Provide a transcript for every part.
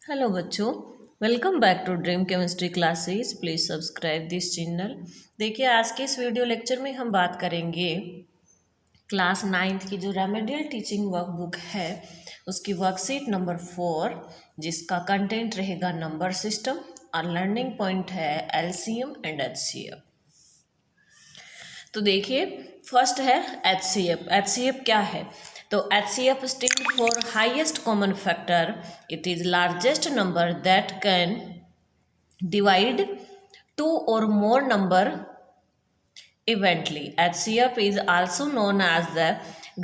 Hello बच्चों, welcome back to dream chemistry classes. Please subscribe this channel. देखिए, आज के इस वीडियो लेक्चर में हम बात करेंगे क्लास 9th की जो रेमेडियल टीचिंग वर्कबुक है उसकी वर्कशीट नंबर 4, जिसका कंटेंट रहेगा नंबर सिस्टम और लर्निंग पॉइंट है एलसीएम एंड एचसीएफ। तो देखिए, फर्स्ट है एचसीएफ। एचसीएफ क्या है? तो HCF stands for highest common factor. It is largest number that can divide two or more number evenly. HCF is also known as the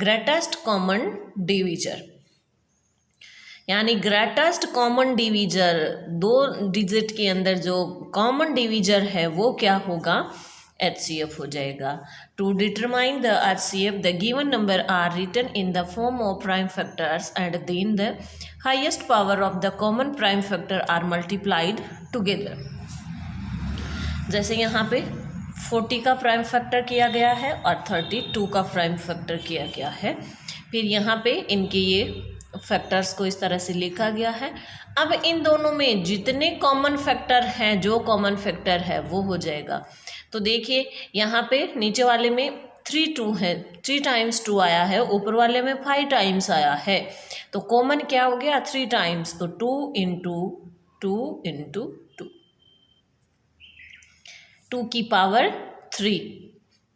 greatest common divisor. यानी greatest common divisor, दो digit के अंदर जो common divisor है वो क्या होगा? HCF हो जाएगा। To determine the HCF the given number are written in the form of prime factors and then the highest power of the common prime factor are multiplied together. जैसे यहाँ पे 40 का प्राइम फैक्टर किया गया है और 32 का प्राइम फैक्टर किया गया है। फिर यहाँ पे इनके ये फैक्टर्स को इस तरह से लिखा गया है। अब इन दोनों में जितने कॉमन फैक्टर हैं, जो कॉमन फैक्टर है वो हो जाएगा। तो देखिए, यहाँ पे नीचे वाले में 3 2 है, 3 टाइम्स 2 आया है, ऊपर वाले में 5 टाइम्स आया है। तो कॉमन क्या हो गया? 3 टाइम्स। तो 2 इंटू 2 इंटू 2, 2 की पावर 3,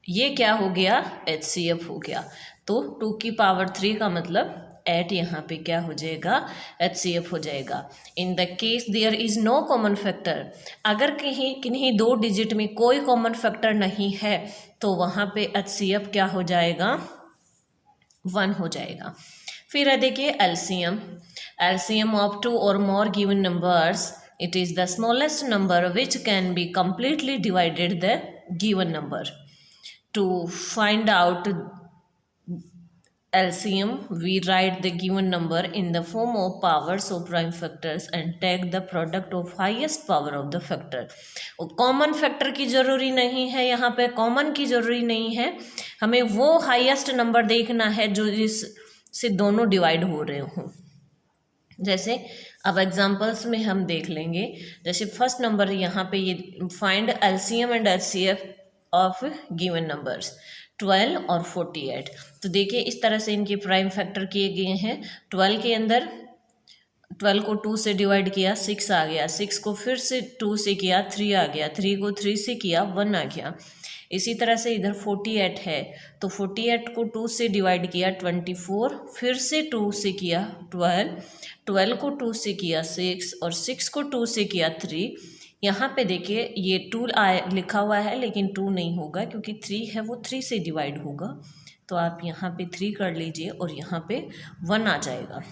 ये क्या हो गया? HCF हो गया। तो 2 की पावर 3 का मतलब 8 यहाँ पे क्या हो जाएगा? HCF हो जाएगा। In the case there is no common factor, अगर कहीं किन्हीं दो डिजिट में कोई कॉमन फैक्टर नहीं है तो वहाँ पे HCF क्या हो जाएगा? 1 हो जाएगा। फिर है देखिए एलसीएम। एलसीएम ऑफ 2 और more given numbers, it is the smallest number which can be completely divided the given number. To find out LCM, we write the given number in the form of powers of prime factors and take the product of highest power of the factor. Common factor की ज़रूरी नहीं है, यहाँ पे common की ज़रूरी नहीं है, हमें वो हाईएस्ट नंबर देखना है जो इससे दोनों डिवाइड हो रहे हों। जैसे अब एग्जांपल्स में हम देख लेंगे। जैसे फर्स्ट नंबर यहाँ पे ये find LCM and HCF of given numbers 12 और 48। तो देखिए, इस तरह से इनके प्राइम फैक्टर किए गए हैं। 12 के अंदर 12 को 2 से डिवाइड किया, 6 आ गया। 6 को फिर से 2 से किया, 3 आ गया। 3 को 3 से किया, 1 आ गया। इसी तरह से इधर 48 है, तो 48 को 2 से डिवाइड किया, 24, फिर से 2 से किया 12, 12 को 2 से किया 6, और 6 को 2 से किया 3। यहाँ पे देखिए, ये 2 लिखा हुआ है लेकिन 2 नहीं होगा, क्योंकि 3 है वो 3 से डिवाइड होगा। तो आप यहाँ पे 3 कर लीजिए और यहाँ पे 1 आ जाएगा।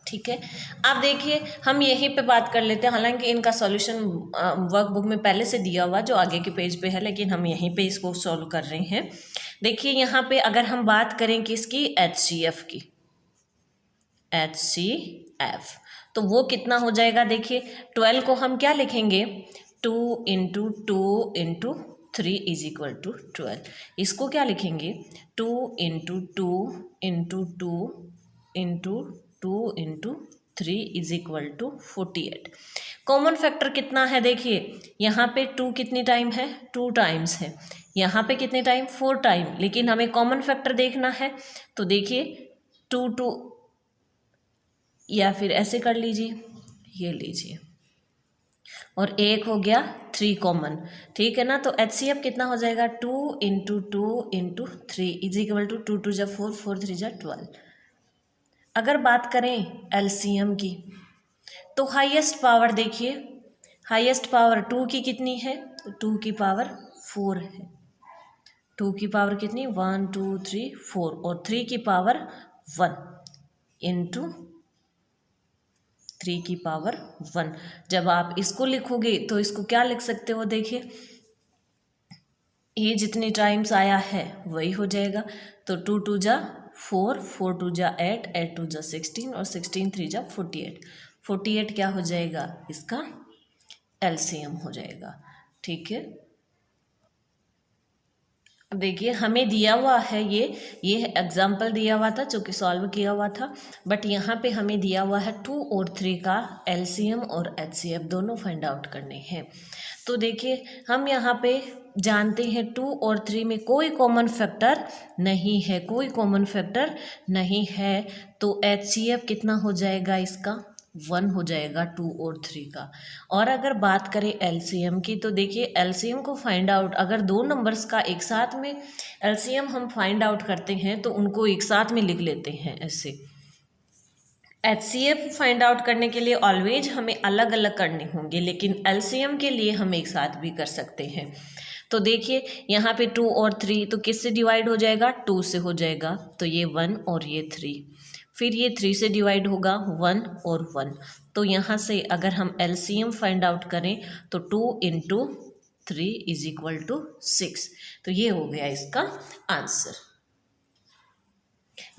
ठीक है, आप देखिए, हम यहीं पे बात कर लेते हैं। हालांकि इनका सॉल्यूशन वर्कबुक में पहले से दिया हुआ जो आगे के पेज पे है, लेकिन हम यहीं पे इसको सॉल्व कर रहे हैं। देखिए, यहाँ पे अगर हम बात करें किसकी? HCF की। HCF तो वो कितना हो जाएगा? देखिए, 12 को हम क्या लिखेंगे? 2 into 2 into 3 is equal to 12। इसको क्या लिखेंगे? 2 into 2 into 2 into 2 into 3 is equal to 48। Common factor कितना है? देखिए, यहाँ पे 2 कितनी टाइम है? 2 टाइम्स है। यहाँ पे कितने टाइम? 4 टाइम। लेकिन हमें कॉमन फैक्टर देखना है, तो देखिए 2 2, या फिर ऐसे कर लीजिए, ये लीजिए, और एक हो गया 3 कॉमन। ठीक है ना? तो HCF कितना हो जाएगा? 2 into 2 into 3 is equal to 2 2 जा 4, 4 3 जा 12। अगर बात करें LCM की, तो हाईएस्ट पावर देखिए, हाईएस्ट पावर 2 की कितनी है? तो 2 की पावर 4 है। 2 की पावर कितनी? 1 2 3 4, और 3 की पावर 1 इंटू 3 की पावर 1। जब आप इसको लिखोगे तो इसको क्या लिख सकते हो? देखिए, ये जितनी टाइम्स आया है वही हो जाएगा। तो 2 2 जा 4, 4 2 जा 8, 8 2 जा 16, और 16 3 जा 48। 48 क्या हो जाएगा? इसका LCM हो जाएगा। ठीक है, अब देखिए हमें दिया हुआ है ये एग्जाम्पल दिया हुआ था जो कि सॉल्व किया हुआ था, बट यहाँ पे हमें दिया हुआ है 2 और 3 का एलसीएम और एचसीएफ दोनों फाइंड आउट करने हैं। तो देखिए हम यहाँ पे जानते हैं 2 और 3 में कोई कॉमन फैक्टर नहीं है, कोई कॉमन फैक्टर नहीं है, तो एचसीएफ कितना हो जाएगा इसका 1 हो जाएगा 2 और 3 का। और अगर बात करें एलसीएम की तो देखिए एलसीएम को फाइंड आउट अगर दो नंबर्स का एक साथ में एलसीएम हम फाइंड आउट करते हैं तो उनको एक साथ में लिख लेते हैं ऐसे। एचसीएफ फाइंड आउट करने के लिए ऑलवेज हमें अलग अलग करने होंगे, लेकिन एलसीएम के लिए हम एक साथ भी कर सकते हैं। तो देखिए यहाँ पे 2 और 3 तो किससे डिवाइड हो जाएगा 2 से हो जाएगा, तो ये 1 और ये 3, फिर ये 3 से डिवाइड होगा 1 और 1, तो यहाँ से अगर हम एलसीएम फाइंड आउट करें तो 2 इंटू 3 इज इक्वल टू 6, तो ये हो गया इसका आंसर।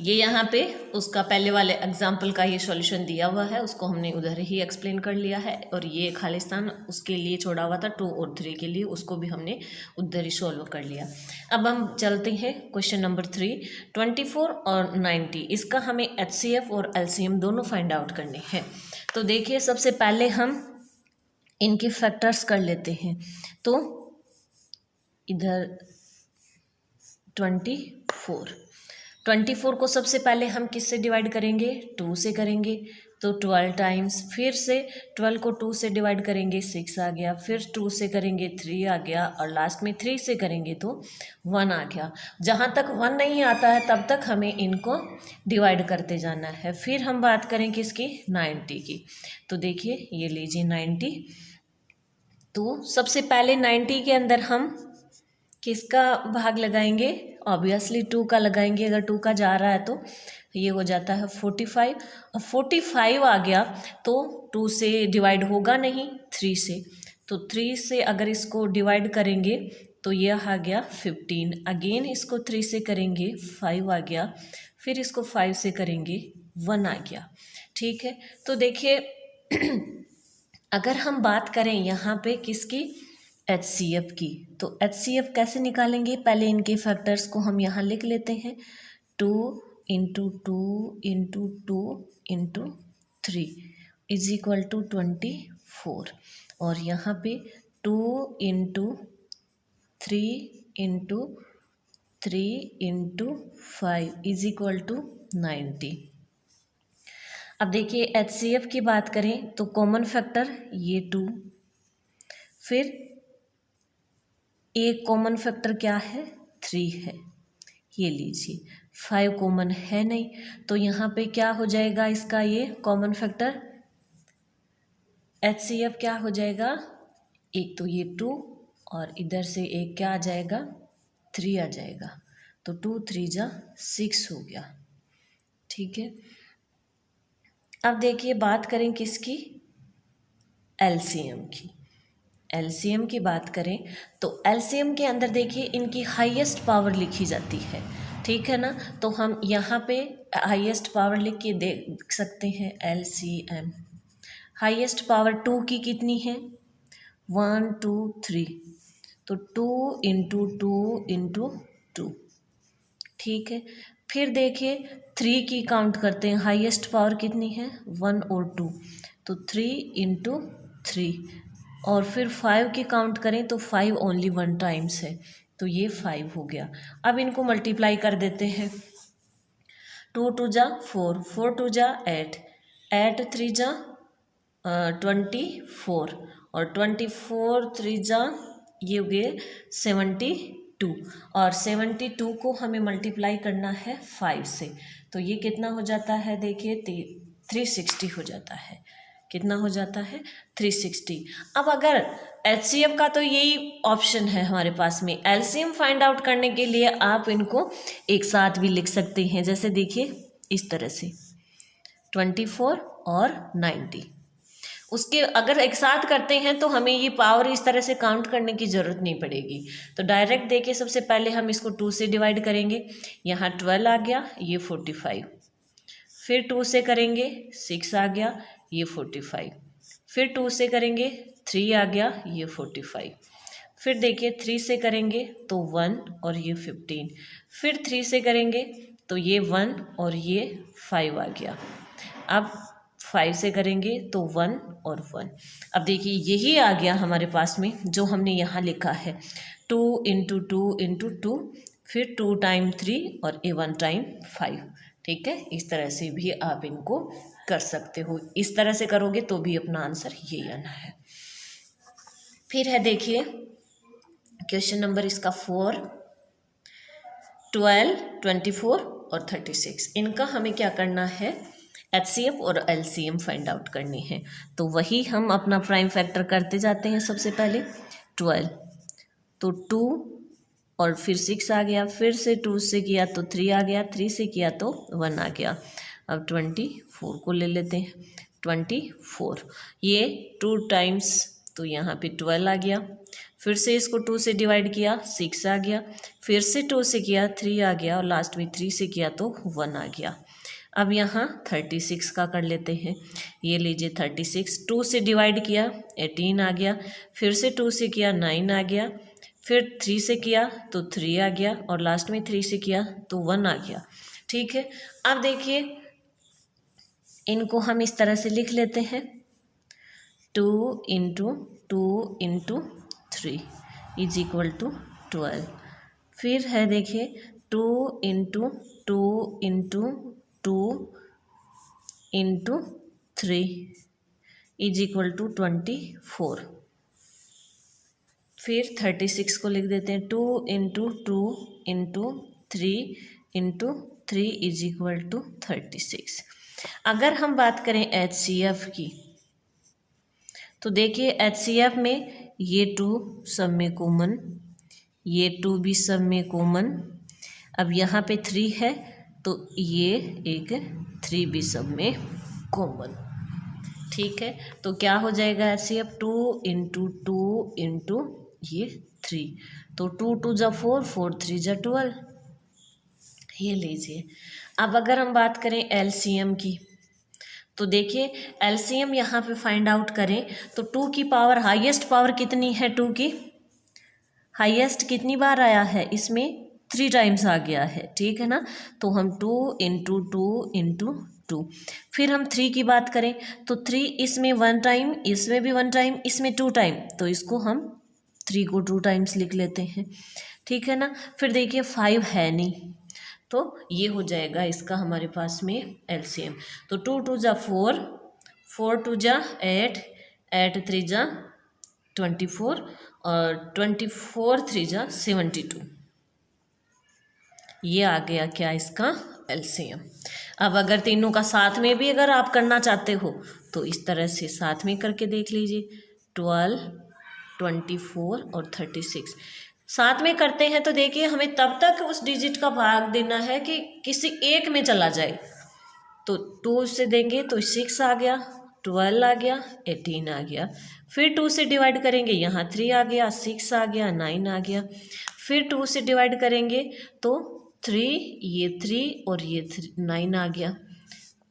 ये यहाँ पे उसका पहले वाले एग्जाम्पल का ये सॉल्यूशन दिया हुआ है, उसको हमने उधर ही एक्सप्लेन कर लिया है, और ये खालिस्तान उसके लिए छोड़ा हुआ था 2 और 3 के लिए, उसको भी हमने उधर ही सॉल्व कर लिया। अब हम चलते हैं क्वेश्चन नंबर 3, 24 और 90, इसका हमें एचसीएफ और एलसीएम दोनों फाइंड आउट करने हैं। तो देखिए सबसे पहले हम इनके फैक्टर्स कर लेते हैं। तो इधर 24 को सबसे पहले हम किससे डिवाइड करेंगे 2 से करेंगे, तो 12 टाइम्स, फिर से 12 को 2 से डिवाइड करेंगे 6 आ गया, फिर 2 से करेंगे 3 आ गया, और लास्ट में 3 से करेंगे तो 1 आ गया। जहाँ तक 1 नहीं आता है तब तक हमें इनको डिवाइड करते जाना है। फिर हम बात करें किसकी 90 की, तो देखिए ये लीजिए 90, तो सबसे पहले 90 के अंदर हम किसका भाग लगाएंगे, ऑब्वियसली 2 का लगाएंगे, अगर 2 का जा रहा है तो ये हो जाता है 45, और 45 आ गया तो 2 से डिवाइड होगा नहीं 3 से, तो 3 से अगर इसको डिवाइड करेंगे तो यह आ गया 15, अगेन इसको 3 से करेंगे 5 आ गया, फिर इसको 5 से करेंगे 1 आ गया। ठीक है, तो देखिए अगर हम बात करें यहाँ पे किसकी एचसीएफ की, तो एचसीएफ कैसे निकालेंगे, पहले इनके फैक्टर्स को हम यहाँ लिख लेते हैं, 2 into 2 into 2 into 3 is equal to 24, और यहाँ पे 2 into 3 into 3 into 5 is equal to 90। अब देखिए एचसीएफ की बात करें तो कॉमन फैक्टर ये 2, फिर एक कॉमन फैक्टर क्या है 3 है, ये लीजिए 5 कॉमन है नहीं, तो यहाँ पे क्या हो जाएगा इसका ये कॉमन फैक्टर एचसीएफ क्या हो जाएगा, एक तो ये 2 और इधर से एक क्या आ जाएगा 3 आ जाएगा, तो 2 3 जा 6 हो गया। ठीक है, अब देखिए बात करें किसकी एलसीएम की, एलसीएम की बात करें तो एलसीएम के अंदर देखिए इनकी हाईएस्ट पावर लिखी जाती है, ठीक है ना, तो हम यहाँ पे हाईएस्ट पावर लिख के देख सकते हैं एलसीएम। हाईएस्ट पावर 2 की कितनी है 1 2 3, तो 2 इंटू 2 इंटू 2, ठीक है। फिर देखिए 3 की काउंट करते हैं, हाईएस्ट पावर कितनी है 1 और 2, तो 3 इंटू 3, और फिर 5 की काउंट करें तो 5 ओनली 1 टाइम्स है, तो ये 5 हो गया। अब इनको मल्टीप्लाई कर देते हैं, 2 2 जा 4, 4 2 जा 8, 8 3 जा 24, और 24 3 जा ये हो गए 72, और 72 को हमें मल्टीप्लाई करना है 5 से, तो ये कितना हो जाता है देखिए 360 हो जाता है, कितना हो जाता है 360। अब अगर एचसीएफ का तो यही ऑप्शन है हमारे पास में, एलसीएम फाइंड आउट करने के लिए आप इनको एक साथ भी लिख सकते हैं, जैसे देखिए इस तरह से 24 और 90, उसके अगर एक साथ करते हैं तो हमें ये पावर इस तरह से काउंट करने की ज़रूरत नहीं पड़ेगी, तो डायरेक्ट देखिए सबसे पहले हम इसको 2 से डिवाइड करेंगे, यहाँ 12 आ गया, ये 45, फिर 2 से करेंगे 6 आ गया, ये 45, फिर 2 से करेंगे 3 आ गया, ये 45, फिर देखिए 3 से करेंगे तो 1 और ये 15, फिर 3 से करेंगे तो ये 1 और ये 5 आ गया। अब 5 से करेंगे तो 1 और 1। अब देखिए यही आ गया हमारे पास में जो हमने यहाँ लिखा है 2 इंटू 2 इंटू 2, फिर 2 टाइम 3 और ये 1 टाइम 5। ठीक है, इस तरह से भी आप इनको कर सकते हो। इस तरह से करोगे तो भी अपना आंसर यही आना है। फिर है देखिए क्वेश्चन नंबर इसका 4, 12, 24 और 36। इनका हमें क्या करना है, HCF और LCM फाइंड आउट करनी है। तो वही हम अपना प्राइम फैक्टर करते जाते हैं। सबसे पहले 12 तो 2 और फिर 6 आ गया, फिर से 2 से किया तो 3 आ गया, 3 से किया तो 1 आ गया। अब 24 को ले लेते हैं, 24 ये 2 टाइम्स तो यहाँ पे 12 आ गया, फिर से इसको 2 से डिवाइड किया 6 आ गया, फिर से 2 से किया 3 आ गया और लास्ट में 3 से किया तो 1 आ गया। अब यहाँ 36 का कर लेते हैं। ये लीजिए 36, 2 से डिवाइड किया 18 आ गया, फिर से 2 से किया 9 आ गया, फिर 3 से किया तो 3 आ गया और लास्ट में 3 से किया तो 1 आ गया। ठीक है, अब देखिए इनको हम इस तरह से लिख लेते हैं 2 into 2 into 3 is equal to 12। फिर है देखिए 2 into 2 into 2 into 3 is equal to 24। फिर 36 को लिख देते हैं 2 into 2 into 3 into 3 is equal to 36। अगर हम बात करें HCF की तो देखिए HCF में ये 2 सब में कॉमन, ये 2 भी सब में कॉमन। अब यहाँ पे 3 है तो ये एक 3 भी सब में कॉमन। ठीक है, तो क्या हो जाएगा HCF 2 इंटू 2 इंटू ये 3, तो 2 2 जा 4, 4 3 जा 12। ये लीजिए। अब अगर हम बात करें LCM की तो देखिए LCM यहाँ पे फाइंड आउट करें तो 2 की पावर हाईएस्ट पावर कितनी है, 2 की हाईएस्ट कितनी बार आया है, इसमें 3 टाइम्स आ गया है। ठीक है ना, तो हम 2 इंटू 2 इंटू 2। फिर हम 3 की बात करें तो 3 इसमें 1 टाइम, इसमें भी 1 टाइम, इसमें 2 टाइम, तो इसको हम 3 को 2 टाइम्स लिख लेते हैं। ठीक है ना, फिर देखिए 5 है नहीं तो ये हो जाएगा इसका हमारे पास में LCM। तो 2 2 जा 4, 4 2 जा 8, 8 3 जा 24 और 24 3 जा 72। ये आ गया क्या इसका LCM। अब अगर तीनों का साथ में भी अगर आप करना चाहते हो तो इस तरह से साथ में करके देख लीजिए 12, 24 और 36 साथ में करते हैं तो देखिए हमें तब तक उस डिजिट का भाग देना है कि किसी एक में चला जाए। तो 2 से देंगे तो 6 आ गया, 12 आ गया, 18 आ गया, फिर 2 से डिवाइड करेंगे यहाँ 3 आ गया, 6 आ गया, 9 आ गया, फिर 2 से डिवाइड करेंगे तो 3, ये 3 और ये 9 आ गया।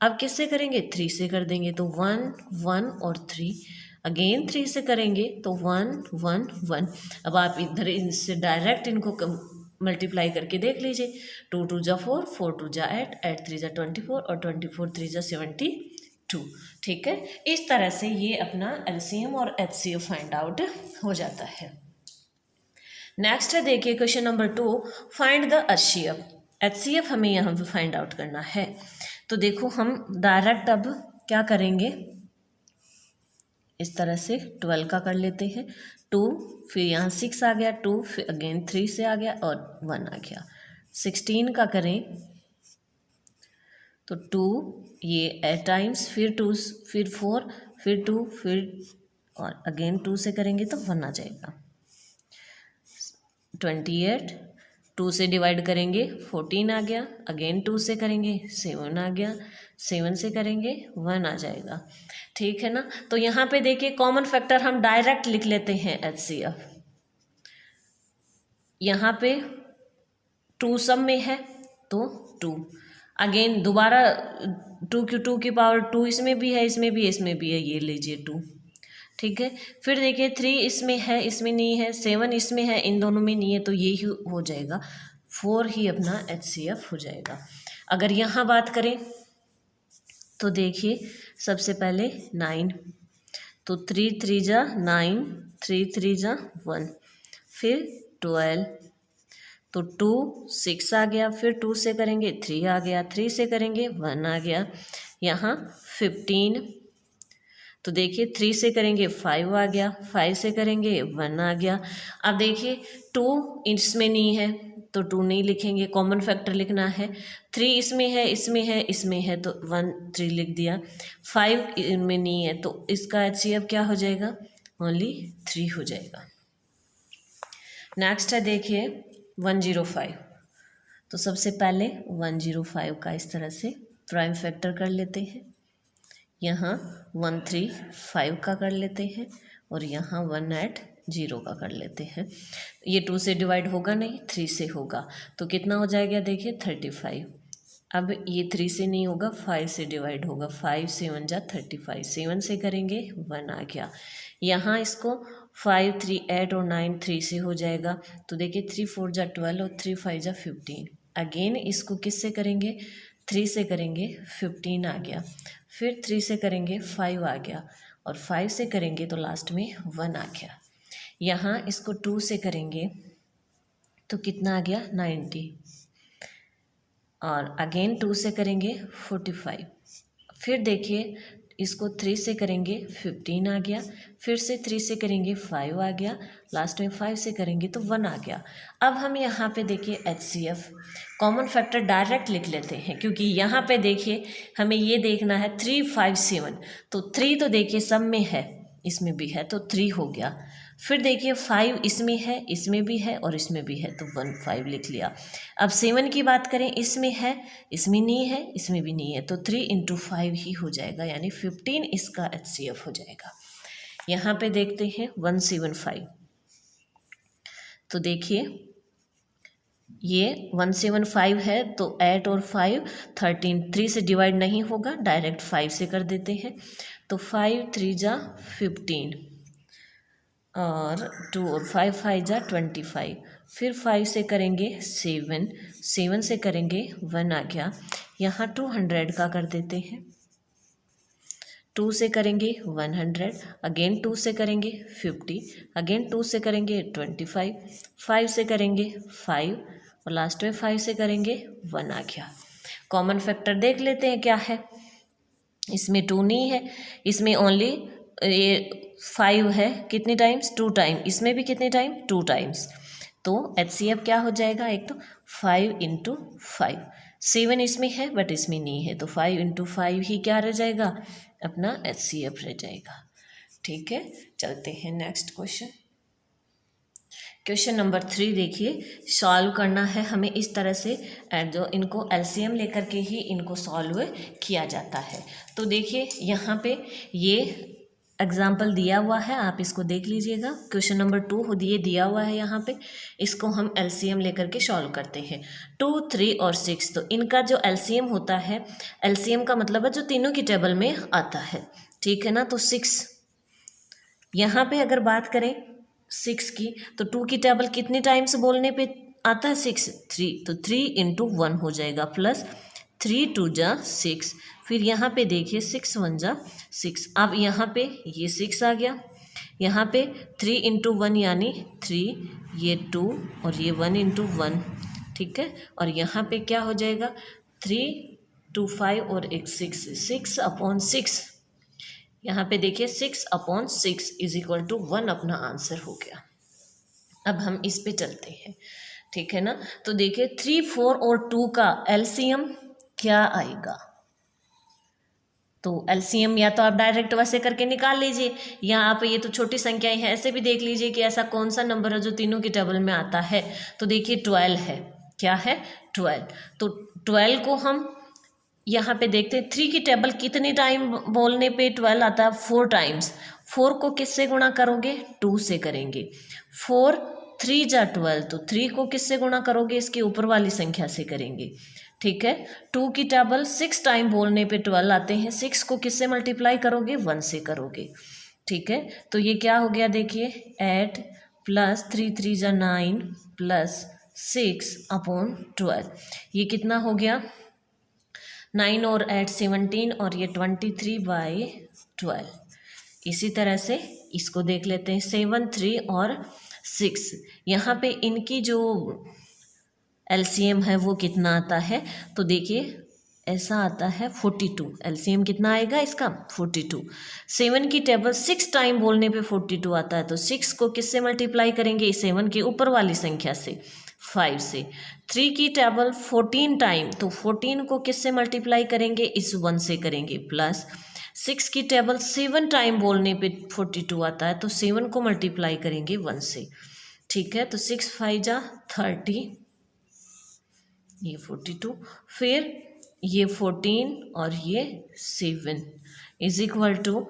अब किससे करेंगे, 3 से कर देंगे तो 1 1 और 3, अगेन 3 से करेंगे तो 1 1 1। अब आप इधर इनसे डायरेक्ट इनको मल्टीप्लाई करके देख लीजिए 2 2 जा 4, 4 2 जा 8, 8 3 जा 24 और 24 3 जा 72। ठीक है, इस तरह से ये अपना LCM और HCF फाइंड आउट हो जाता है। नेक्स्ट है देखिए question number 2, find the HCF। HCF हमें यहाँ पे फाइंड आउट करना है। तो देखो हम डायरेक्ट अब क्या करेंगे, इस तरह से 12 का कर लेते हैं 2, फिर यहाँ 6 आ गया 2, फिर अगेन 3 से आ गया और 1 आ गया। 16 का करें तो 2 ये 8 टाइम्स, फिर 2, फिर 4, फिर 2, फिर और अगेन 2 से करेंगे तो 1 आ जाएगा। 28 2 से डिवाइड करेंगे 14 आ गया, अगेन 2 से करेंगे 7 आ गया, 7 से करेंगे 1 आ जाएगा। ठीक है ना, तो यहाँ पे देखिए कॉमन फैक्टर हम डायरेक्ट लिख लेते हैं HCF। यहाँ पे 2 सब में है तो 2, अगेन दोबारा 2 की पावर 2 इसमें भी है, इसमें भी है, इसमें भी है, ये लीजिए 2। ठीक है। फिर देखिए 3 इसमें है, इसमें नहीं है, 7 इसमें है, इन दोनों में नहीं है, तो ये ही हो जाएगा 4 ही अपना HCF हो जाएगा। अगर यहाँ बात करें तो देखिए सबसे पहले 9, तो 3 3 जा 9, 3 3 जा 1, फिर 12, तो 2 6 आ गया, फिर 2 से करेंगे 3 आ गया, 3 से करेंगे 1 आ गया, यहाँ 15, तो देखिए 3 से करेंगे 5 आ गया, 5 से करेंगे 1 आ गया। अब देखिए 2 इसमें नहीं है तो 2 नहीं लिखेंगे, कॉमन फैक्टर लिखना है। 3 इसमें है, इसमें है, इसमें है, तो 1 3 लिख दिया। 5 इनमें नहीं है तो इसका HCF क्या हो जाएगा, ओनली 3 हो जाएगा। नेक्स्ट है देखिए 105, तो सबसे पहले 105 का इस तरह से प्राइम फैक्टर कर लेते हैं, यहाँ 135 का कर लेते हैं और यहाँ 180 का कर लेते हैं। ये 2 से डिवाइड होगा नहीं, 3 से होगा, तो कितना हो जाएगा देखिए 35। अब ये 3 से नहीं होगा, 5 से डिवाइड होगा, 5 7 जा 35, 7 से करेंगे 1 आ गया। यहाँ इसको 5 3 8 और 9 3 से हो जाएगा, तो देखिए 3 4 जा 12 और 3 5 जा 15। अगेन इसको किस से करेंगे, 3 से करेंगे 15 आ गया, फिर 3 से करेंगे 5 आ गया, और 5 से करेंगे तो लास्ट में 1 आ गया। यहाँ इसको 2 से करेंगे तो कितना आ गया 90, और अगेन 2 से करेंगे 45, फिर देखिए इसको 3 से करेंगे 15 आ गया, फिर से 3 से करेंगे 5 आ गया, लास्ट में 5 से करेंगे तो 1 आ गया। अब हम यहाँ पे देखिए HCF कॉमन फैक्टर डायरेक्ट लिख लेते हैं, क्योंकि यहाँ पे देखिए हमें ये देखना है 3 5 7, तो 3 तो देखिए सब में है, इसमें भी है, तो 3 हो गया। फिर देखिए 5 इसमें है, इसमें भी है और इसमें भी है, तो 1 5 लिख लिया। अब 7 की बात करें, इसमें है, इसमें नहीं है, इसमें भी नहीं है, तो 3 × 5 ही हो जाएगा, यानी 15 इसका HCF हो जाएगा। यहाँ पे देखते हैं 175, तो देखिए ये 175 है, तो 8 और 5 13, 3 से डिवाइड नहीं होगा, डायरेक्ट 5 से कर देते हैं, तो 5 3 जा 15 और 2 और 5 5 जा 25, फिर 5 से करेंगे 7, 7 से करेंगे 1 आ गया। यहाँ 200 का कर देते हैं, 2 से करेंगे 100, अगेन 2 से करेंगे 50, अगेन 2 से करेंगे 25, 5 से करेंगे 5 और लास्ट में 5 से करेंगे 1 आ गया। कॉमन फैक्टर देख लेते हैं क्या है, इसमें 2 नहीं है, इसमें ओनली ये 5 है, कितने टाइम्स 2 टाइम, इसमें भी कितने टाइम 2 टाइम्स, तो HCF क्या हो जाएगा, एक तो 5 × 5, 7 इसमें है बट इसमें नहीं है, तो 5 × 5 ही क्या रह जाएगा, अपना HCF रह जाएगा। ठीक है, चलते हैं नेक्स्ट क्वेश्चन। क्वेश्चन नंबर 3 देखिए, सॉल्व करना है हमें इस तरह से, जो इनको LCM लेकर के ही इनको सॉल्व किया जाता है। तो देखिए यहाँ पे ये एग्जाम्पल दिया हुआ है, आप इसको देख लीजिएगा। क्वेश्चन नंबर 2 ये दिया हुआ है यहाँ पे, इसको हम LCM लेकर के सॉल्व करते हैं। 2 3 और 6, तो इनका जो LCM होता है, LCM का मतलब है जो तीनों की टेबल में आता है, ठीक है ना। तो 6 यहाँ पे अगर बात करें 6 की, तो 2 की टेबल कितने टाइम्स बोलने पे आता है 6, 3, तो 3 × 1 हो जाएगा, प्लस 3 2 जा 6, फिर यहाँ पे देखिए 6 1 जा 6। अब यहाँ पे ये 6 आ गया, यहाँ पे 3 × 1 यानी 3, ये 2 और ये 1 × 1, ठीक है। और यहाँ पे क्या हो जाएगा 3 2 5 और एक 6, 6/6, यहाँ पे देखिए 6/6 = 1 अपना आंसर हो गया। अब हम इस पे चलते हैं, ठीक है ना। तो देखिए 3 4 और 2 का LCM क्या आएगा, तो LCM या तो आप डायरेक्ट वैसे करके निकाल लीजिए, या आप ये तो छोटी संख्याएं हैं ऐसे भी देख लीजिए कि ऐसा कौन सा नंबर है जो तीनों की टेबल में आता है। तो देखिए 12 है, क्या है 12, तो 12 को हम यहाँ पे देखते हैं 3 की टेबल कितने टाइम बोलने पे 12 आता है, 4 टाइम्स। 4 को किससे गुणा करोगे, 2 से करेंगे, 4 3 जा 12, तो 3 को किससे गुणा करोगे, इसके ऊपर वाली संख्या से करेंगे, ठीक है। 2 की टेबल 6 टाइम बोलने पे 12 आते हैं, 6 को किससे मल्टीप्लाई करोगे, 1 से करोगे, ठीक है, तो ये क्या हो गया देखिए 8 प्लस 3 3 जा 9 प्लस 6/12, ये कितना हो गया 9 और 8 17 और ये 23/12। इसी तरह से इसको देख लेते हैं 7 3 और 6, यहाँ पे इनकी जो एलसीएम है वो कितना आता है, तो देखिए ऐसा आता है 42। एलसीएम कितना आएगा इसका 42। 7 की टेबल 6 टाइम बोलने पे 42 आता है, तो 6 को किससे मल्टीप्लाई करेंगे, 7 के ऊपर वाली संख्या से 5 से। 3 की टेबल 14 टाइम, तो 14 को किससे मल्टीप्लाई करेंगे, इस 1 से करेंगे, प्लस 6 की टेबल 7 टाइम बोलने पे 42 आता है, तो 7 को मल्टीप्लाई करेंगे 1 से। ठीक है, तो 6 5 जा 30, ये 42, फिर ये 14 और ये 7 इज इक्वल टू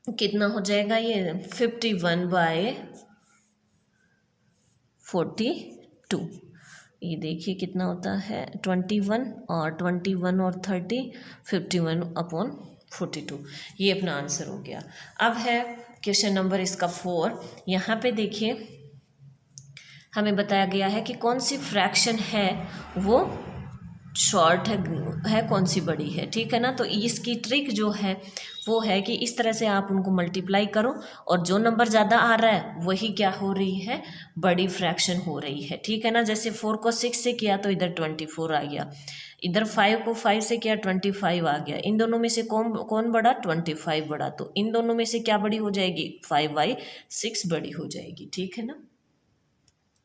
कितना हो जाएगा, ये 51/42। ये देखिए कितना होता है 21 और 30 51/42, ये अपना आंसर हो गया। अब है क्वेश्चन नंबर इसका 4। यहाँ पे देखिए हमें बताया गया है कि कौन सी फ्रैक्शन है वो शॉर्ट है कौन सी बड़ी है। ठीक है ना, तो इसकी ट्रिक जो है वो है कि इस तरह से आप उनको मल्टीप्लाई करो और जो नंबर ज़्यादा आ रहा है वही क्या हो रही है, बड़ी फ्रैक्शन हो रही है। ठीक है ना, जैसे 4 को 6 से किया तो इधर 24 आ गया, इधर 5 को 5 से किया 25 आ गया। इन दोनों में से कौन बड़ा, 25 बड़ा, तो इन दोनों में से क्या बड़ी हो जाएगी, 5/6 बड़ी हो जाएगी। ठीक है ना,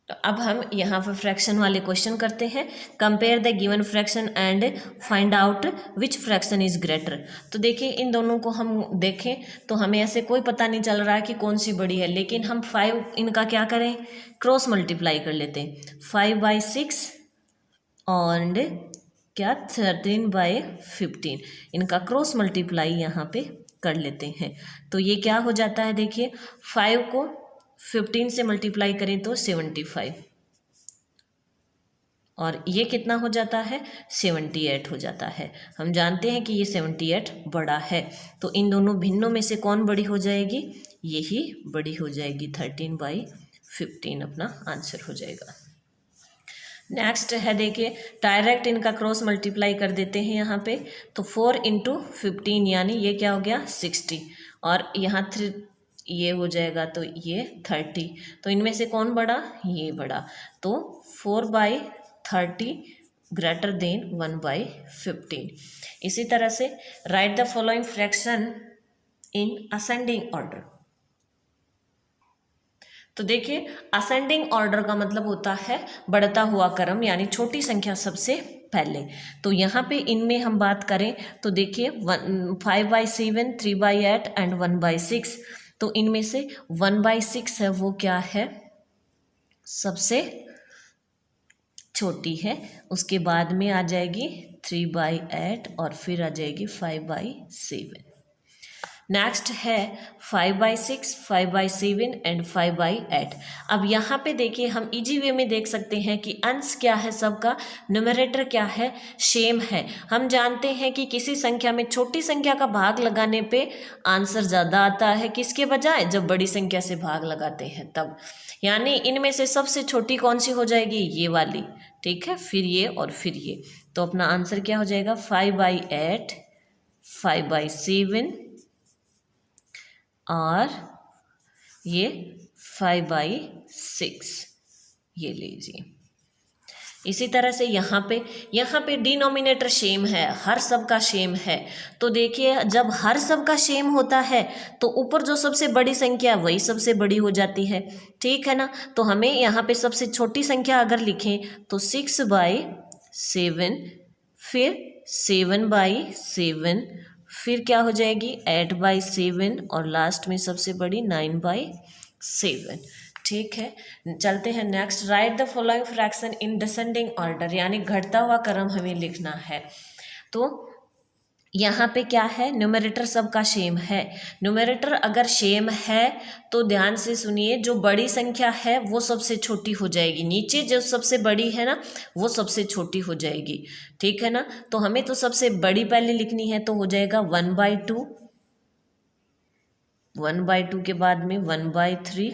तो अब हम यहाँ पर फ्रैक्शन वाले क्वेश्चन करते हैं। Compare the given fraction and find out which fraction is greater. तो देखिए इन दोनों को हम देखें तो हमें ऐसे कोई पता नहीं चल रहा है कि कौन सी बड़ी है, लेकिन हम 5 इनका क्या करें, क्रॉस मल्टीप्लाई कर लेते हैं। 5/6 और क्या 13/15, इनका क्रॉस मल्टीप्लाई यहाँ पे कर लेते हैं। तो ये क्या हो जाता है, देखिए 5 को 15 से मल्टीप्लाई करें तो 75 और ये कितना हो जाता है 78 हो जाता है। हम जानते हैं कि ये 78 बड़ा है, तो इन दोनों भिन्नों में से कौन बड़ी हो जाएगी, यही बड़ी हो जाएगी, 13/15 अपना आंसर हो जाएगा। नेक्स्ट है देखिए डायरेक्ट इनका क्रॉस मल्टीप्लाई कर देते हैं यहाँ पे, तो 4 × 15 यानी ये क्या हो गया 60 और यहाँ 3 ये हो जाएगा, तो ये 30। तो इनमें से कौन बड़ा, ये बड़ा, तो 4/30 ग्रेटर देन 1/15। इसी तरह से right the following fraction in ascending order. तो देखिए असेंडिंग ऑर्डर का मतलब होता है बढ़ता हुआ क्रम, यानी छोटी संख्या सबसे पहले। तो यहाँ पे इनमें हम बात करें तो देखिए 5/7, 3/8 एंड 1/6। तो इनमें से 1/6 है वो क्या है, सबसे छोटी है, उसके बाद में आ जाएगी 3/8 और फिर आ जाएगी 5/7। नेक्स्ट है 5/6, 5/7 एंड 5/8। अब यहाँ पे देखिए हम इजी वे में देख सकते हैं कि अंश क्या है सबका, न्यूमरेटर क्या है, सेम है। हम जानते हैं कि किसी संख्या में छोटी संख्या का भाग लगाने पे आंसर ज़्यादा आता है किसके बजाय, जब बड़ी संख्या से भाग लगाते हैं तब। यानी इनमें से सबसे छोटी कौन सी हो जाएगी, ये वाली। ठीक है, फिर ये और फिर ये, तो अपना आंसर क्या हो जाएगा 5/8, 5/7 और ये 5/6, ये लीजिए। इसी तरह से यहाँ पे डिनोमिनेटर सेम है, हर सब का सेम है। तो देखिए जब हर सब का सेम होता है तो ऊपर जो सबसे बड़ी संख्या वही सबसे बड़ी हो जाती है। ठीक है ना, तो हमें यहाँ पे सबसे छोटी संख्या अगर लिखें तो 6/7, फिर 7/7, फिर क्या हो जाएगी 8/7 और लास्ट में सबसे बड़ी 9/7। ठीक है, चलते हैं next. Right the following fraction in descending order, यानी घटता हुआ क्रम हमें लिखना है। तो यहाँ पे क्या है, न्यूमरेटर सबका सेम है। न्यूमरेटर अगर सेम है तो ध्यान से सुनिए, जो बड़ी संख्या है वो सबसे छोटी हो जाएगी, नीचे जो सबसे बड़ी है ना वो सबसे छोटी हो जाएगी। ठीक है ना, तो हमें तो सबसे बड़ी पहले लिखनी है, तो हो जाएगा 1/2, 1/2 के बाद में 1/3,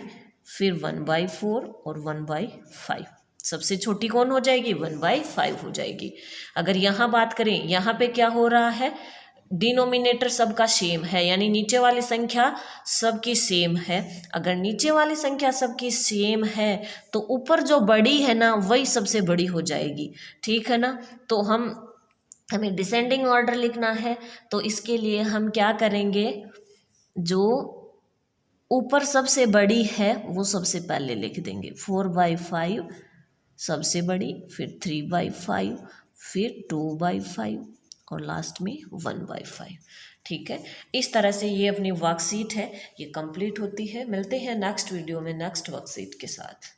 फिर 1/4 और 1/5। सबसे छोटी कौन हो जाएगी? 1/5 हो जाएगी। अगर यहाँ बात करें, यहाँ पे क्या हो रहा है, डिनोमिनेटर सबका सेम है, यानी नीचे वाली संख्या सबकी सेम है। अगर नीचे वाली संख्या सबकी सेम है तो ऊपर जो बड़ी है ना वही सबसे बड़ी हो जाएगी, ठीक है ना। तो हमें डिसेंडिंग ऑर्डर लिखना है, तो इसके लिए हम क्या करेंगे, जो ऊपर सबसे बड़ी है वो सबसे पहले लिख देंगे। 4/5 सबसे बड़ी, फिर 3/5, फिर 2/5 और लास्ट में 1/5। ठीक है, इस तरह से ये अपनी वर्कशीट है, ये कंप्लीट होती है। मिलते हैं नेक्स्ट वीडियो में नेक्स्ट वर्कशीट के साथ।